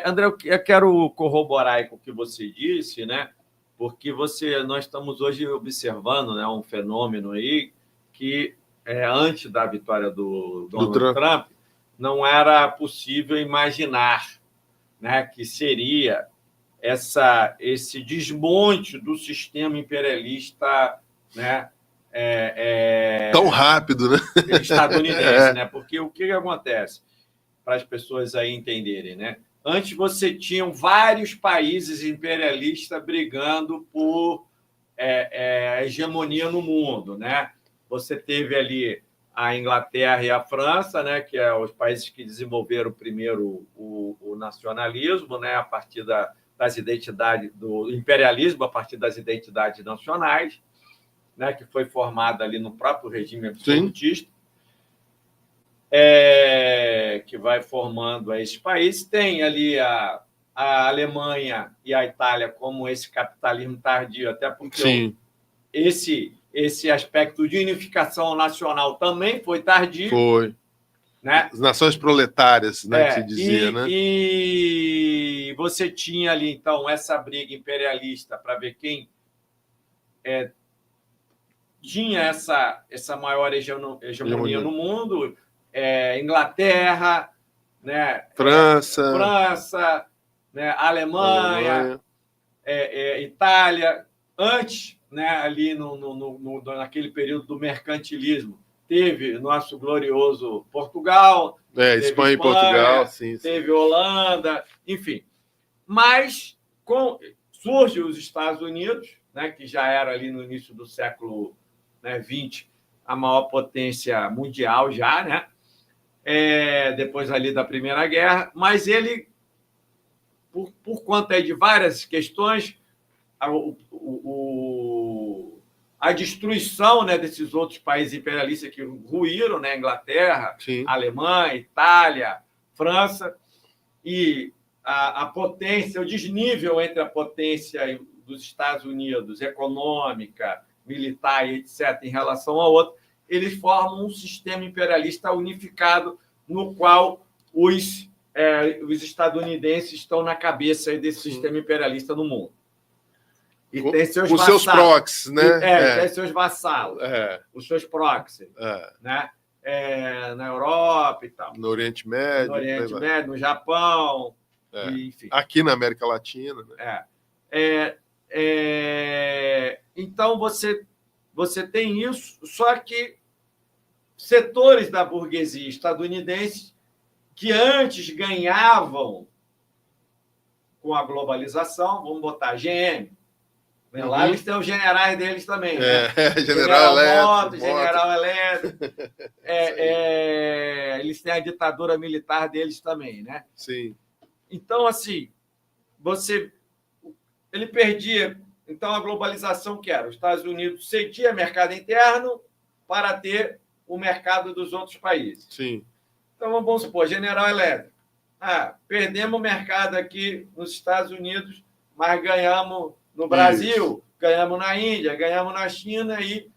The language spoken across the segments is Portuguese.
André, eu quero corroborar aí com o que você disse, né? Porque nós estamos hoje observando, né, um fenômeno aí que, antes da vitória do Donald Trump, não era possível imaginar, né, que seria esse desmonte do sistema imperialista, né, tão rápido, né? Estadunidense, né? Porque o que acontece, para as pessoas aí entenderem, né? Antes você tinha vários países imperialistas brigando por hegemonia no mundo, né? Você teve ali a Inglaterra e a França, né? Que os países que desenvolveram primeiro o nacionalismo, né? A partir das identidades do imperialismo, a partir das identidades nacionais, né? Que foi formada ali no próprio regime absolutista. Que vai formando esses países. Tem ali a Alemanha e a Itália como esse capitalismo tardio, até porque esse aspecto de unificação nacional também foi tardio. Foi. Né? As nações proletárias, né, que se dizia. E você tinha ali, então, essa briga imperialista para ver quem tinha essa maior hegemonia no mundo. Inglaterra, né? França, né? Alemanha. Itália. Antes, né? Ali naquele período do mercantilismo, teve nosso glorioso Portugal, Espanha e Portugal, sim. Teve Holanda, enfim. Mas surge os Estados Unidos, né? Que já era ali no início do século XX a maior potência mundial já, né? Depois ali da Primeira Guerra, mas ele, por conta de várias questões, a destruição, né, desses outros países imperialistas que ruíram, né, Inglaterra, Alemanha, Itália, França, e a potência, o desnível entre a potência dos Estados Unidos, econômica, militar e etc., em relação ao outro, eles formam um sistema imperialista unificado no qual os estadunidenses estão na cabeça desse sistema imperialista no mundo. E tem seus vassalos. Seus proxies, né? Tem seus vassalos, os seus proxies, né? Na Europa e tal. No Oriente Médio. No Oriente Médio, no Japão, enfim. Aqui na América Latina. Né? Então, você tem isso, só que setores da burguesia estadunidense que antes ganhavam com a globalização, vamos botar GM, lá eles têm os generais deles também, né? General Electric, General Electric, eles têm a ditadura militar deles também, né? Sim. Então, assim, ele perdia. Então, a globalização que era, os Estados Unidos cedia mercado interno para ter o mercado dos outros países. Sim. Então, vamos supor, General Electric. Perdemos o mercado aqui nos Estados Unidos, mas ganhamos no Brasil, ganhamos na Índia, ganhamos na China e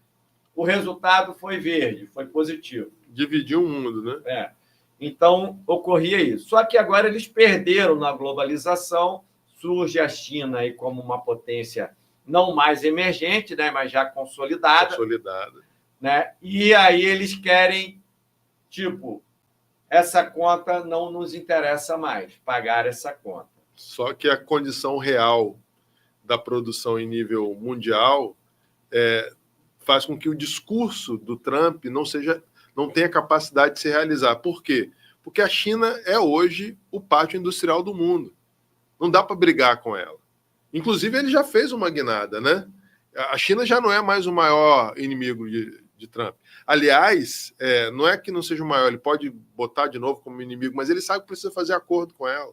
o resultado foi verde, foi positivo. Dividiu o mundo, né? Então, ocorria isso. Só que agora eles perderam na globalização, surge a China aí como uma potência não mais emergente, né, mas já consolidada. Né? E aí eles querem, essa conta não nos interessa mais, pagar essa conta. Só que a condição real da produção em nível mundial faz com que o discurso do Trump não tenha capacidade de se realizar. Por quê? Porque a China é hoje o pátio industrial do mundo. Não dá para brigar com ela. Inclusive, ele já fez uma guinada, né? A China já não é mais o maior inimigo de Trump. Aliás, não é que não seja o maior, ele pode botar de novo como inimigo, mas ele sabe que precisa fazer acordo com ela.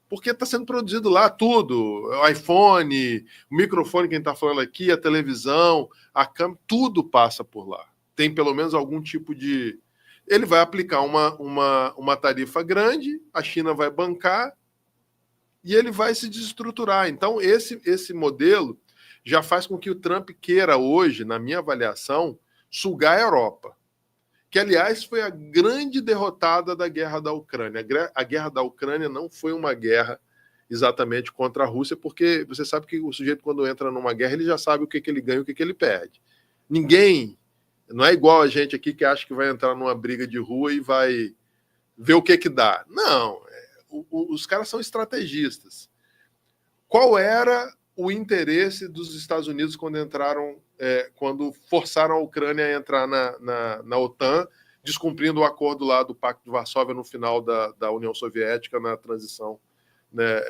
Porque está sendo produzido lá tudo, o iPhone, o microfone que a gente está falando aqui, a televisão, a câmera, tudo passa por lá. Tem pelo menos algum tipo de... Ele vai aplicar uma tarifa grande, a China vai bancar e ele vai se desestruturar. Então, esse modelo já faz com que o Trump queira hoje, na minha avaliação, sugar a Europa. que, aliás, foi a grande derrotada da guerra da Ucrânia. A guerra da Ucrânia não foi uma guerra exatamente contra a Rússia, porque você sabe que o sujeito, quando entra numa guerra, ele já sabe o que ele ganha e o que ele perde. Ninguém, não é igual a gente aqui que acha que vai entrar numa briga de rua e vai ver o que dá. Não, os caras são estrategistas. Qual era o interesse dos Estados Unidos quando forçaram a Ucrânia a entrar na OTAN, descumprindo o acordo lá do Pacto de Varsóvia no final da União Soviética, na transição, né,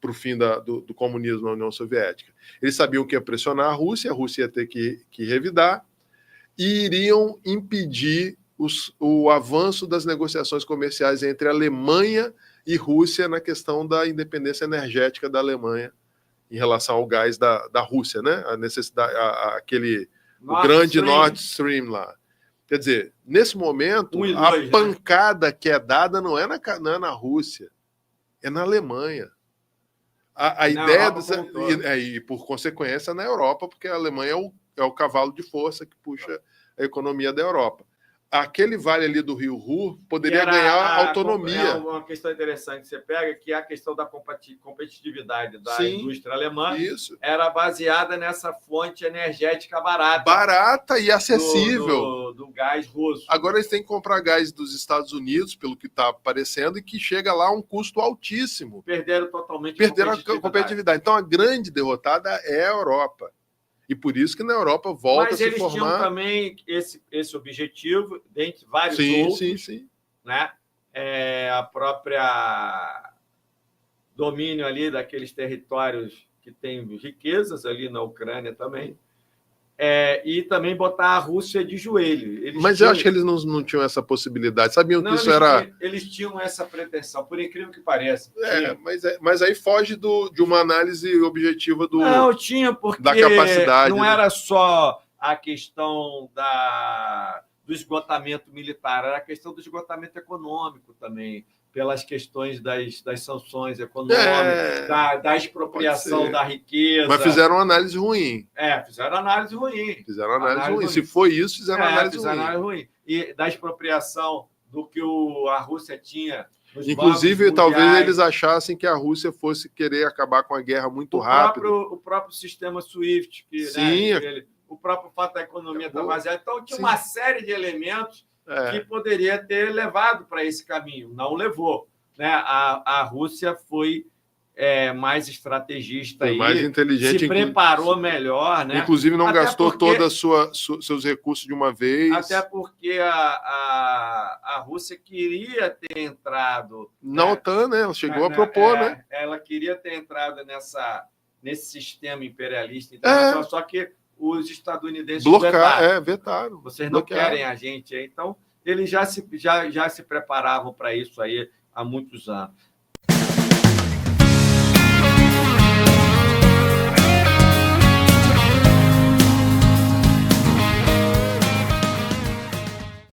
para o fim do comunismo na União Soviética? Eles sabiam que ia pressionar a Rússia ia ter que revidar, e iriam impedir o avanço das negociações comerciais entre Alemanha e Rússia na questão da independência energética da Alemanha em relação ao gás da Rússia, né? A necessidade, o grande Nord Stream lá. Quer dizer, nesse momento, a pancada que é dada não é na Rússia, é na Alemanha. A ideia e por consequência na Europa, porque a Alemanha é o cavalo de força que puxa a economia da Europa. Aquele vale ali do Rio Ruhr poderia ganhar autonomia. É uma questão interessante que você pega, que é a questão da competitividade da indústria alemã. Isso. Era baseada nessa fonte energética barata. Barata e acessível. Do gás russo. Agora eles têm que comprar gás dos Estados Unidos, pelo que está aparecendo, e que chega lá a um custo altíssimo. Perderam totalmente a competitividade. Então a grande derrotada é a Europa. E por isso que na Europa volta a se formar... Mas eles tinham também esse objetivo, dentre vários outros. Sim. Né? A própria domínio ali daqueles territórios que têm riquezas ali na Ucrânia também. E também botar a Rússia de joelho. Eu acho que eles não tinham essa possibilidade. Sabiam que isso era... Eles tinham essa pretensão, por incrível que pareça. Mas aí foge de uma análise objetiva Não, tinha, porque da capacidade. Não era só a questão do esgotamento militar, era a questão do esgotamento econômico também, pelas questões das sanções econômicas, da expropriação da riqueza. Mas fizeram uma análise ruim. Fizeram análise ruim. Ruim. Se foi isso, fizeram análise ruim. E da expropriação do que a Rússia tinha. Inclusive, talvez eles achassem que a Rússia fosse querer acabar com a guerra muito rápido. O próprio sistema SWIFT, o próprio fato da economia estar baseada. Então, tinha uma série de elementos que poderia ter levado para esse caminho. Não levou. Né? A Rússia foi mais estrategista, mais inteligente, se preparou melhor. Né? Inclusive, não gastou todos seus recursos de uma vez. Até porque a Rússia queria ter entrado... Na OTAN, né? Ela chegou a propor, né? Ela queria ter entrado nesse sistema imperialista internacional, só que os estadunidenses vetaram. Vocês não querem a gente. Então, eles já se preparavam para isso aí há muitos anos.